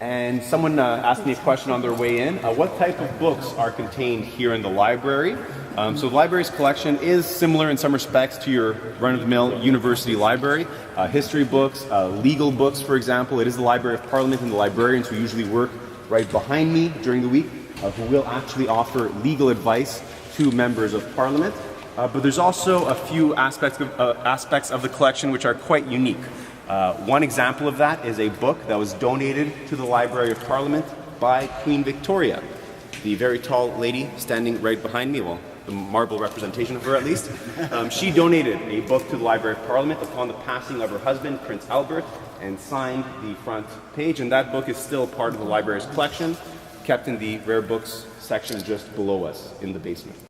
And someone asked me a question on their way in. What type of books are contained here in the library? So the library's collection is similar in some respects to your run-of-the-mill university library. History books, legal books, for example. It is the Library of Parliament, and the librarians who usually work right behind me during the week who will actually offer legal advice to members of Parliament. But there's also a few aspects of the collection which are quite unique. One example of that is a book that was donated to the Library of Parliament by Queen Victoria, the very tall lady standing right behind me, well, the marble representation of her at least. She donated a book to the Library of Parliament upon the passing of her husband, Prince Albert, and signed the front page, and that book is still part of the library's collection, kept in the rare books section just below us in the basement.